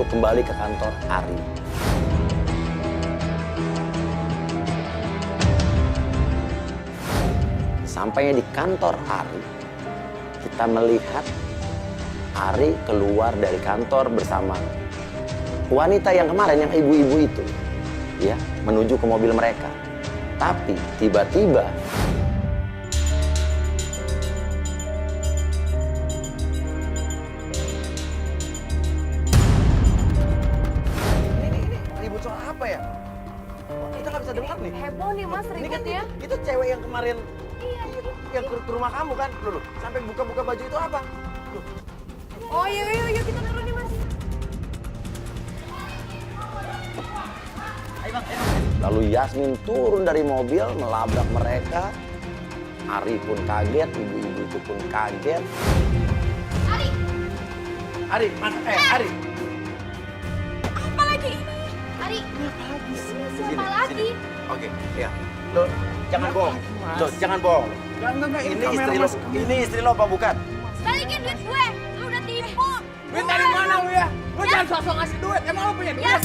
untuk kembali ke kantor Ari. Sampainya di kantor Ari, kita melihat Ari keluar dari kantor bersama wanita yang kemarin, yang ibu-ibu itu, ya, menuju ke mobil mereka. Tapi tiba-tiba ini ribut soal apa ya? Kita nggak bisa dengar nih. Heboh nih mas Ini kan ributnya. itu cewek yang kemarin Iya. yang ke rumah kamu kan? Loh, sampai buka-buka baju itu apa? Loh, Oh iya kita turun nih mas. lalu Yasmin turun dari mobil melabrak mereka. Ari pun kaget, ibu-ibu itu pun kaget. Ari, mana? Ari. Apa lagi ini? Ari. Apa lagi sih? Siapa lagi? Oke, ya. Lo jangan bohong. Lo jangan bohong. Enggak, Ini istri lo apa bukan? Balikin duit gue. Lu udah tipu. Duit dari mana lu ya? Lu jangan sok-sok ngasih duit. Emang lu punya duit? Ya.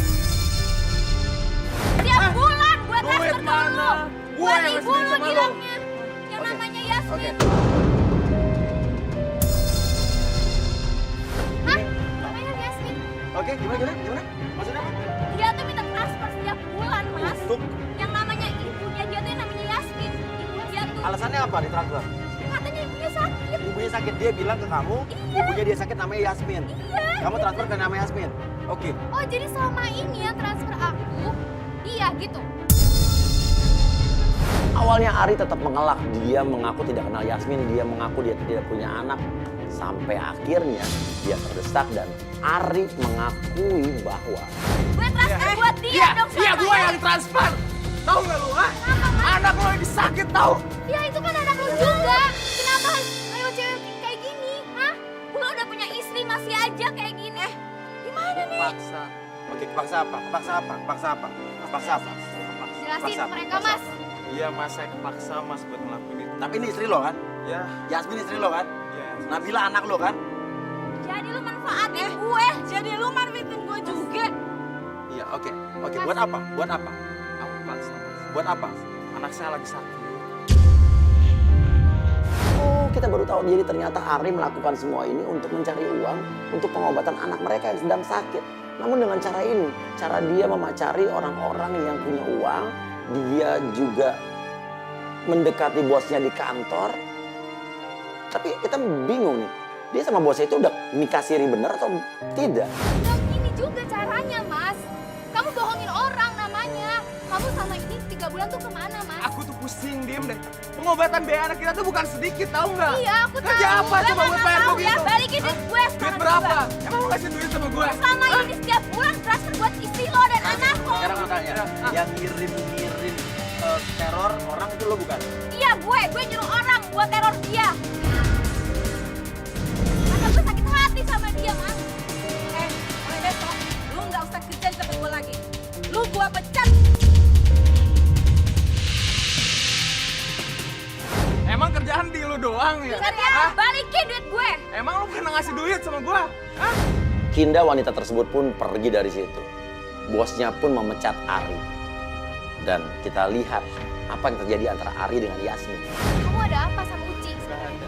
Tiap bulan gue Duit transfer ke lu. mana? Gue yang 2.000 ngasih duit lu sama lu. bilangnya. Yang Oke. namanya Yasmin. Oke. Hah? Namanya Yasmin. Oke, gimana? Maksudnya apa? Dia tuh minta transfer setiap bulan mas. Untuk Yang namanya ibunya dia tuh yang namanya Yasmin. Dia tuh alasannya apa ditransfer? katanya ibunya sakit. Ibunya sakit, dia bilang ke kamu, Iya. ibunya dia sakit namanya Yasmin. Iya. Kamu transfer ke nama Yasmin. Oke. Oh jadi selama ini yang transfer aku dia gitu. Awalnya Ari tetap mengelak, dia mengaku tidak kenal Yasmin, dia mengaku dia tidak punya anak. Sampai akhirnya dia terdesak dan Ari mengakui bahwa Gue transfer buat dia dong Iya, selama gue ini. yang transfer. Tahu nggak lu, ah? Kenapa mas? Anak lu lagi sakit tahu? Ya itu kan anak lu juga. Kenapa lewat cewek kayak gini? Hah? Lu udah punya istri masih aja kayak gini. Gimana nih? Paksa. oke, kepaksa apa? Jelasin Paksa, ke mereka paksa. mas. Iya mas, saya kepaksa mas buat ngelakuin itu. Tapi ini istri lo kan? Ya, Yasmin istri lo kan? ya. Nabila anak lo kan? Jadi lu manfaatin gue. Jadi lu manfaatin gue juga. Iya, oke. Buat apa? Aku paksa mas. Buat apa? Anak saya lagi sakit. Oh, kita baru tahu jadi ternyata Ari melakukan semua ini untuk mencari uang untuk pengobatan anak mereka yang sedang sakit. Namun dengan cara ini, cara dia memacari orang-orang yang punya uang, dia juga mendekati bosnya di kantor. Tapi kita bingung nih, dia sama bosnya itu udah nikah siri bener atau tidak? Dan ini juga caranya mas. Kamu bohongin orang namanya. Kamu sama ini 3 bulan tuh kemana mas? Aku tuh pusing, diem deh. Pengobatan biaya anak kita tuh bukan sedikit, tahu nggak? Iya aku tahu. Kerja apa Gue coba buat nggak bayar mau begitu? ya. Balikin duit gue Duit sekarang berapa? juga. Emang lu ngasih duit sama gue? Selama ini setiap bulan transfer buat istri lo dan anakku. Sekarang makanya, yang ngirim teror orang itu lo bukan? Iya gue nyuruh orang buat teror dia. Karena gue sakit hati sama dia mas. Mulai besok, lu nggak usah kerja di tempat gue lagi. Lu gua pecat. Emang kerjaan di lu doang ya? Bentar ya, Hah? balikin duit gue. Emang lu pernah ngasih duit sama gue? Hah? Kinda wanita tersebut pun pergi dari situ. Bosnya pun memecat Ari. Dan kita lihat apa yang terjadi antara Ari dengan Yasmin. Kamu ada apa sama Uci? Gak ada.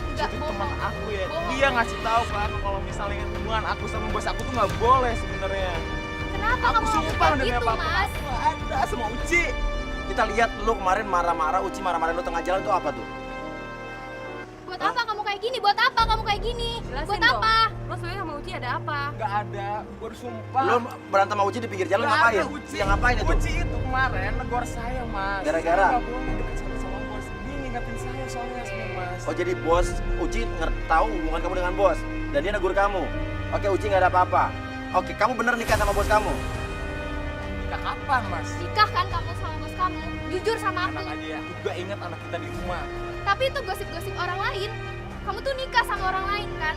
Enggak Itu teman bohong. aku ya. Bohong. Dia ngasih tahu ke aku kalau misalnya hubungan aku sama bos aku tuh nggak boleh sebenarnya. Kenapa Aku kamu ngomong sumpah kayak demi gitu apapun mas? aku nggak ada sama Uci. Kita lihat lu kemarin marah-marah, Uci marah-marah lu tengah jalan itu apa tuh? Buat apa kamu kayak gini? Buat apa kamu kayak gini? Jelasin Buat dong. apa? Lo sebenarnya sama Uci ada apa? Nggak ada. Gue sumpah. Lu berantem sama Uci di pinggir jalan Nggak ngapain? ada, Uci. Yang ngapain itu? Uci itu kemarin negor saya mas. Gara-gara? Saya nggak boleh deket sama bos. Dia ngingetin saya soalnya semua mas. Oh jadi bos Uci tahu hubungan kamu dengan bos dan dia negur kamu. Oke Uci nggak ada apa-apa. Oke kamu bener nikah sama bos kamu? Nikah kapan mas? Nikah kan kamu sama bos kamu? Jujur sama aku. Anak aja ya. Aku juga ingat anak kita di rumah. Tapi itu gosip-gosip orang lain. Kamu tuh nikah sama orang lain kan?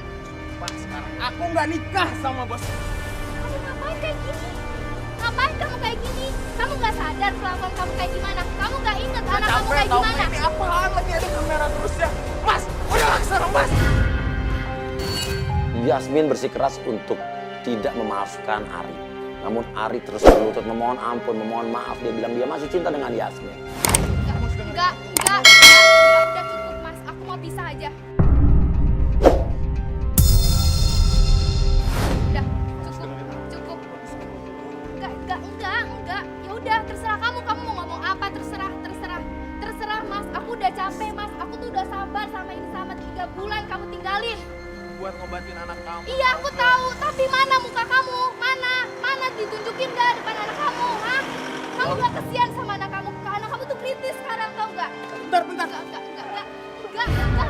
Pak sekarang aku nggak nikah sama bos. Kamu ngapain kayak gini? Ngapain kamu kayak gini? Kamu nggak sadar kelakuan kamu kayak gimana? Kamu nggak inget anak kamu kayak tau gimana? ini apaan lagi ada kamera terus ya. Mas, udah sekarang mas. Yasmin bersikeras untuk tidak memaafkan Ari. Namun Ari terus berlutut memohon ampun, memohon maaf. Dia bilang dia masih cinta dengan Yasmin. Enggak, udah cukup Mas, aku mau pisah aja. Udah, cukup. Enggak. Ya udah, terserah kamu mau ngomong apa, terserah Mas. Aku udah capek Mas, aku tuh udah sabar sama ini selama 3 bulan kamu tinggalin. Buat ngobatin anak kamu. Iya aku tahu, tapi mana muka kamu? Mana ditunjukin gak depan anak kamu, hah? Kamu gak kesian sama anak kamu? Anak kamu tuh kritis sekarang, tau gak? Bentar. Enggak,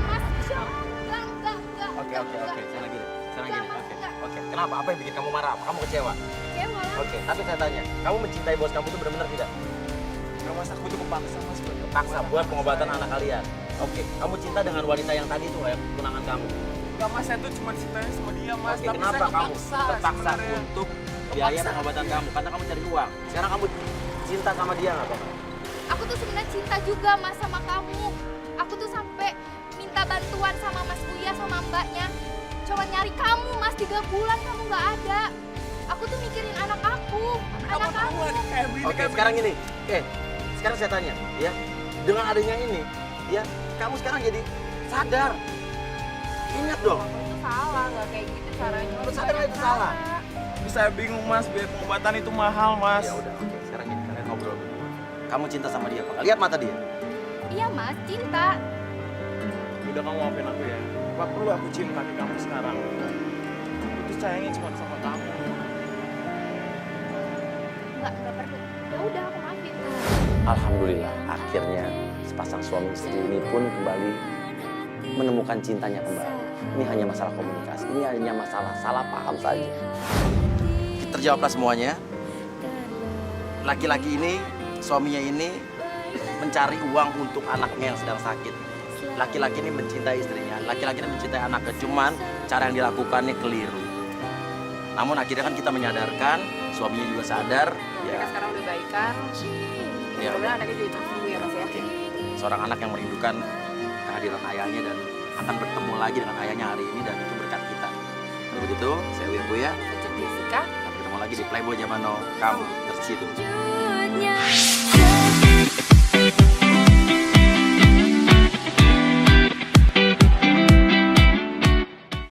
Mas. Enggak. Oke. Sekarang gini. Mas, enggak. Oke. Kenapa? Apa yang bikin kamu marah? Apa kamu kecewa? Kecewa lah. Oke. Tapi saya tanya, kamu mencintai bos kamu itu benar-benar tidak? Nggak, Mas, aku tuh kepaksa Mas. Paksa buat pengobatan anak kalian. Oke. Kamu cinta dengan wanita yang tadi itu yang tunangan kamu. Enggak, Mas, saya tuh cuma cintanya sama dia, Mas. Oke. Tapi Kenapa saya kamu kepaksa terpaksa sebenarnya. untuk biaya pengobatan kamu? Karena kamu cari uang. Sekarang kamu cinta sama dia nggak, Pak? Aku tuh sebenarnya cinta juga Mas sama kamu. Aku tuh sampai minta bantuan sama Mas Buya sama mbaknya. Coba nyari kamu Mas, 3 bulan kamu nggak ada. Aku tuh mikirin anak aku, anak kamu. Kayak begini, Oke, kayak sekarang gini. Oke, sekarang saya tanya, ya. Dengan adanya ini, ya, kamu sekarang jadi sadar. Ingat dong. Itu salah, nggak kayak gitu caranya. Lu sadar nggak itu salah? begini. Saya bingung, Mas. Biaya pengobatan itu mahal, Mas. Ya udah, oke. Sekarang gini, kalian ngobrol. Kamu cinta sama dia, Pak? Lihat mata dia. Iya Mas, cinta. Udah, kamu maafin aku ya. Gak perlu aku cinta di kamu sekarang. Itu sayangnya cuma sama kamu. Enggak perlu. Ya udah aku maafin. Alhamdulillah, akhirnya sepasang suami istri ini pun kembali menemukan cintanya kembali. Ini hanya masalah komunikasi, ini hanya masalah salah paham saja. Terjawablah semuanya. Laki-laki ini, suaminya ini mencari uang untuk anaknya yang sedang sakit. Laki-laki ini mencintai istrinya, laki-laki ini mencintai anaknya, cuman cara yang dilakukannya keliru. Namun akhirnya kan kita menyadarkan, suaminya juga sadar, Mereka ya, sekarang udah baikan. ya Mudah-mudahan anaknya jadi sembuh ya Mas ya. oke. Seorang anak yang merindukan kehadiran ayahnya dan akan bertemu lagi dengan ayahnya hari ini dan itu berkat kita. Kalau begitu, saya Wirbuya. Sejak Jessica. Sampai ketemu lagi di Playboy Zaman Now. Kamu terciduk. Wujudnya